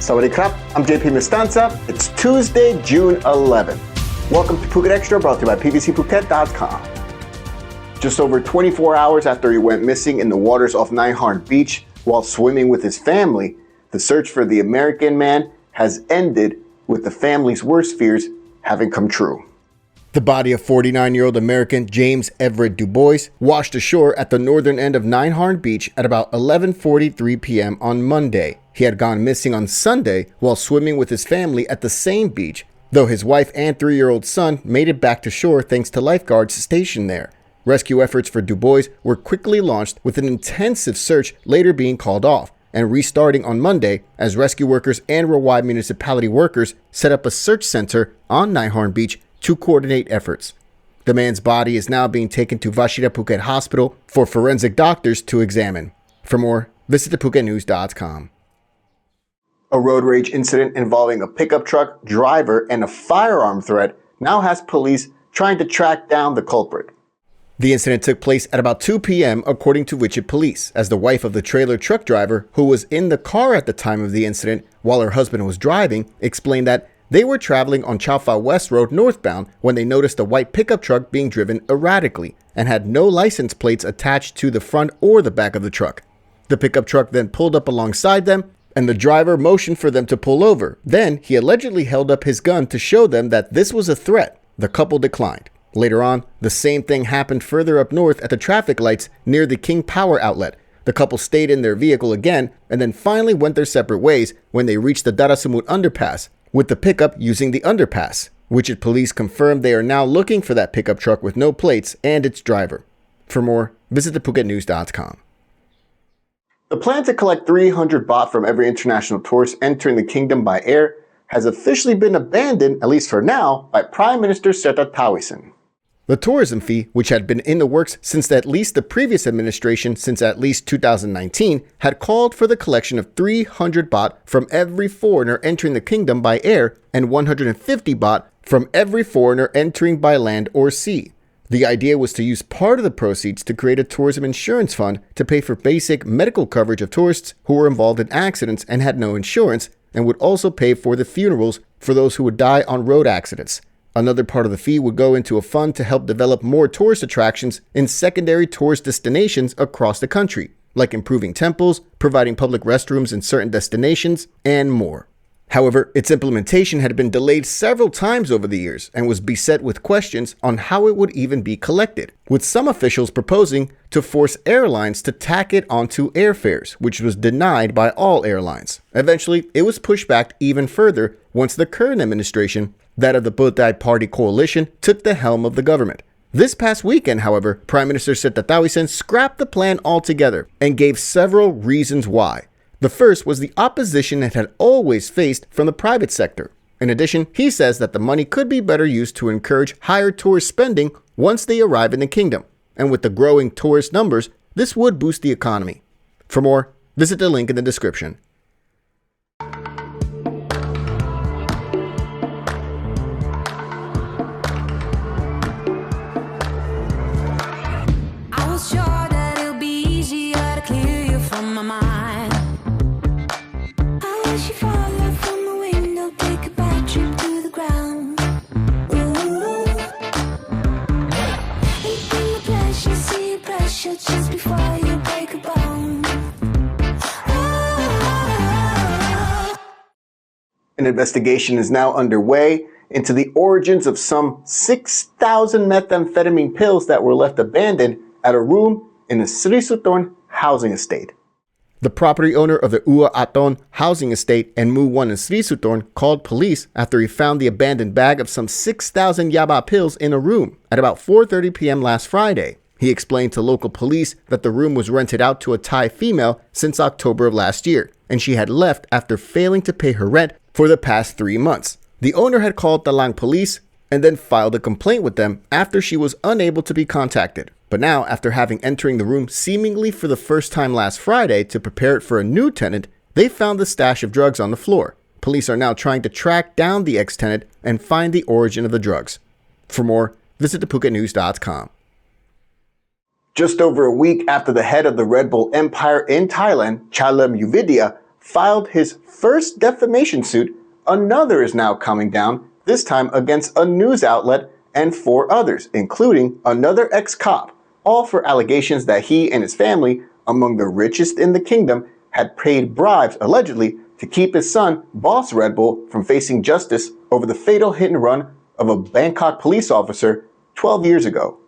Sawadee krap, I'm JP Mestanza. It's Tuesday, June 11th. Welcome to Phuket Xtra, brought to you by PVCPhuket.com. Just over 24 hours after he went missing in the waters off Nai Harn Beach while swimming with his family, the search for the American man has ended with the family's worst fears having come true. The body of 49-year-old American James Everett Du Bois washed ashore at the northern end of Nai Harn Beach at about 11:43 p.m. on Monday. He had gone missing on Sunday while swimming with his family at the same beach, though his wife and 3-year-old son made it back to shore thanks to lifeguards stationed there. Rescue efforts for Du Bois were quickly launched, with an intensive search later being called off and restarting on Monday as rescue workers and Rawai municipality workers set up a search center on Nai Harn Beach to coordinate efforts. The man's body is now being taken to Vashida Phuket Hospital for forensic doctors to examine. For more, visit thephuket.news.com. A road rage incident involving a pickup truck driver and a firearm threat now has police trying to track down the culprit. The incident took place at about 2 p.m. according to Wichita Police, as the wife of the trailer truck driver, who was in the car at the time of the incident while her husband was driving, explained that they were traveling on Chao Phraya West Road northbound when they noticed a white pickup truck being driven erratically and had no license plates attached to the front or the back of the truck. The pickup truck then pulled up alongside them, and the driver motioned for them to pull over. Then he allegedly held up his gun to show them that this was a threat. The couple declined. Later on, the same thing happened further up north at the traffic lights near the King Power outlet. The couple stayed in their vehicle again and then finally went their separate ways when they reached the Darasumut underpass, with the pickup using the underpass. Wichita Police confirmed they are now looking for that pickup truck with no plates and its driver. For more, visit thephuket.news.com. The plan to collect 300 baht from every international tourist entering the kingdom by air has officially been abandoned, at least for now, by Prime Minister Srettha Thavisin. The tourism fee, which had been in the works since at least the previous administration since at least 2019, had called for the collection of 300 baht from every foreigner entering the kingdom by air and 150 baht from every foreigner entering by land or sea. The idea was to use part of the proceeds to create a tourism insurance fund to pay for basic medical coverage of tourists who were involved in accidents and had no insurance, and would also pay for the funerals for those who would die on road accidents. Another part of the fee would go into a fund to help develop more tourist attractions in secondary tourist destinations across the country, like improving temples, providing public restrooms in certain destinations, and more. However, its implementation had been delayed several times over the years and was beset with questions on how it would even be collected, with some officials proposing to force airlines to tack it onto airfares, which was denied by all airlines. Eventually, it was pushed back even further once the current administration, that of the Bhutai Party coalition, took the helm of the government. This past weekend, however, Prime Minister Srettha Thavisin scrapped the plan altogether and gave several reasons why. The first was the opposition it had always faced from the private sector. In addition, he says that the money could be better used to encourage higher tourist spending once they arrive in the kingdom. And with the growing tourist numbers, this would boost the economy. For more, visit the link in the description. I was sure that it'll be easier to clear you from my mind. Just before you break a bone. An investigation is now underway into the origins of some 6,000 methamphetamine pills that were left abandoned at a room in the Ua-Athorn Housing Estate. The property owner of the Ua-Athorn Housing Estate and Mu 1 in Ua-Athorn called police after he found the abandoned bag of some 6,000 yaba pills in a room at about 4:30 p.m. last Friday. He explained to local police that the room was rented out to a Thai female since October of last year, and she had left after failing to pay her rent for the past 3 months. The owner had called Talang police and then filed a complaint with them after she was unable to be contacted. But now, after having entering the room seemingly for the first time last Friday to prepare it for a new tenant, they found the stash of drugs on the floor. Police are now trying to track down the ex-tenant and find the origin of the drugs. For more, visit thephuket.news.com. Just over a week after the head of the Red Bull empire in Thailand, Chalerm Uvidia, filed his first defamation suit, another is now coming down, this time against a news outlet and 4 others, including another ex-cop, all for allegations that he and his family, among the richest in the kingdom, had paid bribes, allegedly, to keep his son, Boss Red Bull, from facing justice over the fatal hit and run of a Bangkok police officer 12 years ago.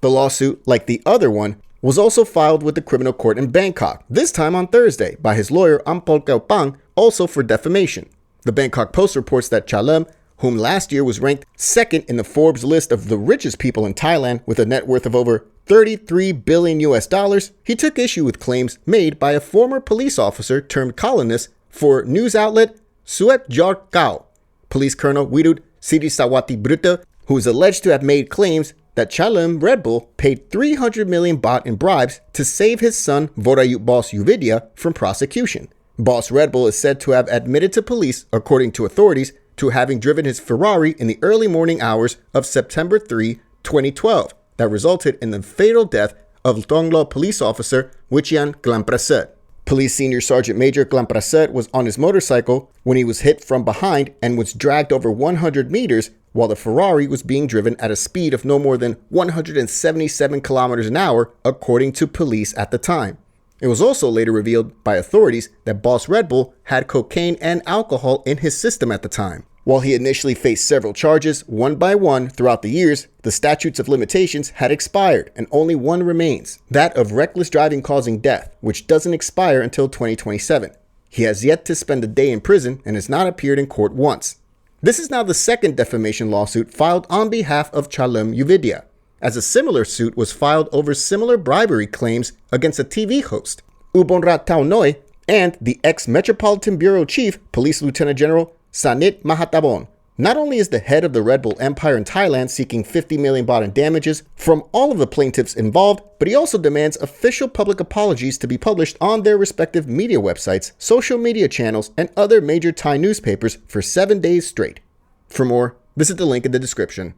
The lawsuit, like the other one, was also filed with the criminal court in Bangkok, this time on Thursday, by his lawyer Ampol Kaupang, also for defamation. The Bangkok Post reports that Chalem, whom last year was ranked second in the Forbes list of the richest people in Thailand with a net worth of over 33 billion US dollars, he took issue with claims made by a former police officer turned columnist for news outlet Suet Jor Kao, Police Colonel Wirud Sirisawati Bruta, who is alleged to have made claims that Chalem Red Bull paid 300 million baht in bribes to save his son Vorayut Boss Yuvidya from prosecution. Boss Red Bull is said to have admitted to police, according to authorities, to having driven his Ferrari in the early morning hours of September 3, 2012, that resulted in the fatal death of Tonglo police officer Wichian Glampraset. Police Senior Sergeant Major Glampraset was on his motorcycle when he was hit from behind and was dragged over 100 meters while the Ferrari was being driven at a speed of no more than 177 kilometers an hour, according to police at the time. It was also later revealed by authorities that Boss Red Bull had cocaine and alcohol in his system at the time. While he initially faced several charges, one by one throughout the years, the statutes of limitations had expired and only one remains, that of reckless driving causing death, which doesn't expire until 2027. He has yet to spend a day in prison and has not appeared in court once. This is now the second defamation lawsuit filed on behalf of Chalem Yuvidya, as a similar suit was filed over similar bribery claims against a TV host, Ubonrat Taunoi, and the ex-Metropolitan Bureau Chief, Police Lieutenant General Sanit Mahatabon. Not only is the head of the Red Bull empire in Thailand seeking 50 million baht in damages from all of the plaintiffs involved, but he also demands official public apologies to be published on their respective media websites, social media channels, and other major Thai newspapers for 7 days straight. For more, visit the link in the description.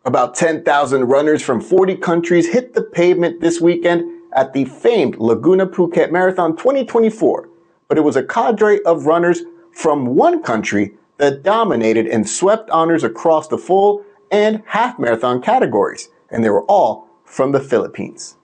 About 10,000 runners from 40 countries hit the pavement this weekend at the famed Laguna Phuket Marathon 2024, but it was a cadre of runners from one country that dominated and swept honors across the full and half marathon categories, and they were all from the Philippines.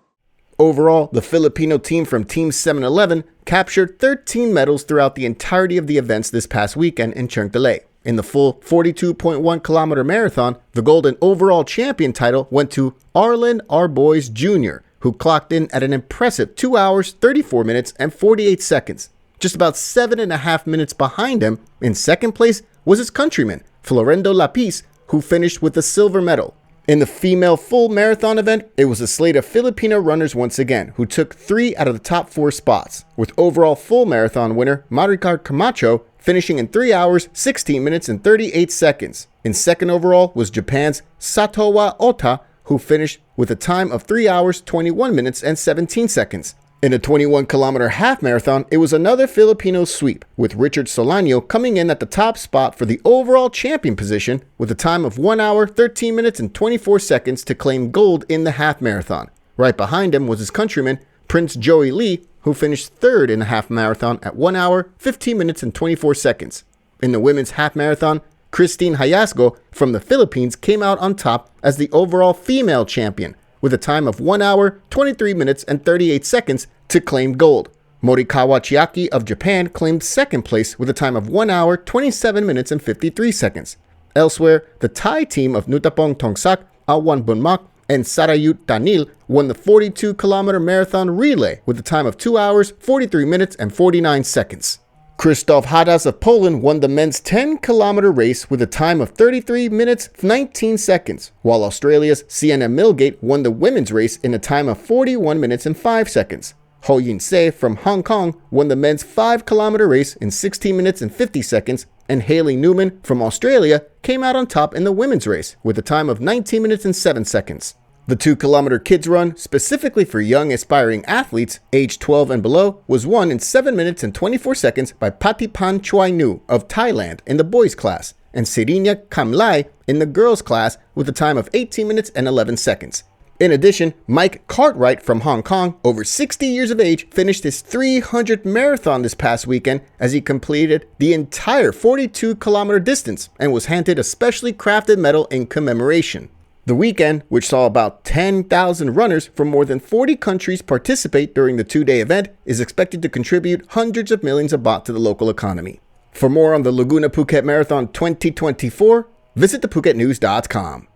Overall, the Filipino team from Team 7-Eleven captured 13 medals throughout the entirety of the events this past weekend in Chengtele. In the full 42.1 kilometer marathon, the golden overall champion title went to Arlen Arbois Jr., who clocked in at an impressive 2 hours, 34 minutes, and 48 seconds. Just about 7.5 minutes behind him, in second place, was his countryman, Florendo Lapis, who finished with a silver medal. In the female full marathon event, it was a slate of Filipino runners once again, who took 3 out of the top 4 spots, with overall full marathon winner Maricar Camacho finishing in 3 hours, 16 minutes, and 38 seconds. In second overall was Japan's Satowa Ota, who finished with a time of 3 hours, 21 minutes, and 17 seconds. In the 21-kilometer half marathon, it was another Filipino sweep, with Richard Solano coming in at the top spot for the overall champion position with a time of 1 hour, 13 minutes, and 24 seconds to claim gold in the half marathon. Right behind him was his countryman, Prince Joey Lee, who finished third in the half marathon at 1 hour, 15 minutes, and 24 seconds. In the women's half marathon, Christine Hayasco from the Philippines came out on top as the overall female champion, with a time of 1 hour, 23 minutes, and 38 seconds to claim gold. Morikawa Chiaki of Japan claimed second place with a time of 1 hour, 27 minutes, and 53 seconds. Elsewhere, the Thai team of Nutapong Tongsak, Awan Bunmak, and Sarayut Tanil won the 42-kilometer marathon relay with a time of 2 hours, 43 minutes, and 49 seconds. Krzysztof Hadas of Poland won the men's 10-kilometer race with a time of 33 minutes, 19 seconds, while Australia's Sienna Milgate won the women's race in a time of 41 minutes and 5 seconds. Ho Yin Se from Hong Kong won the men's 5-kilometer race in 16 minutes and 50 seconds, and Hayley Newman from Australia came out on top in the women's race with a time of 19 minutes and 7 seconds. The 2-kilometer kids run, specifically for young aspiring athletes aged 12 and below, was won in 7 minutes and 24 seconds by Patipan Chuainu of Thailand in the boys class, and Sirinya Kamlai in the girls class with a time of 18 minutes and 11 seconds. In addition, Mike Cartwright from Hong Kong, over 60 years of age, finished his 300th marathon this past weekend as he completed the entire 42-kilometer distance and was handed a specially crafted medal in commemoration. The weekend, which saw about 10,000 runners from more than 40 countries participate during the two-day event, is expected to contribute hundreds of millions of baht to the local economy. For more on the Laguna Phuket Marathon 2024, visit thephuket.news.com.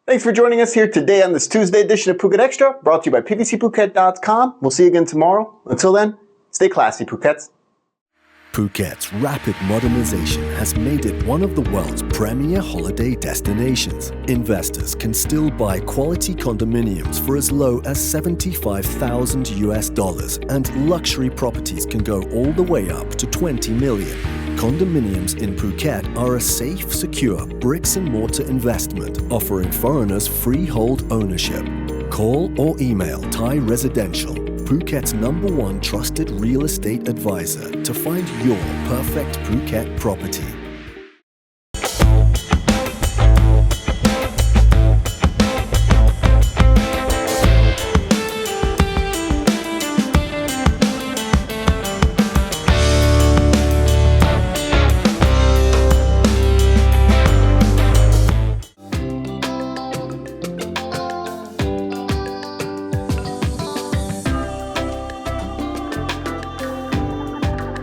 Thanks for joining us here today on this Tuesday edition of Phuket Extra, brought to you by pvcphuket.com. We'll see you again tomorrow. Until then, stay classy, Phukets. Phuket's rapid modernization has made it one of the world's premier holiday destinations. Investors can still buy quality condominiums for as low as $75,000, and luxury properties can go all the way up to 20 million. Condominiums in Phuket are a safe, secure bricks-and-mortar investment, offering foreigners freehold ownership. Call or email Thai Residential, Phuket's #1 trusted real estate advisor, to find your perfect Phuket property.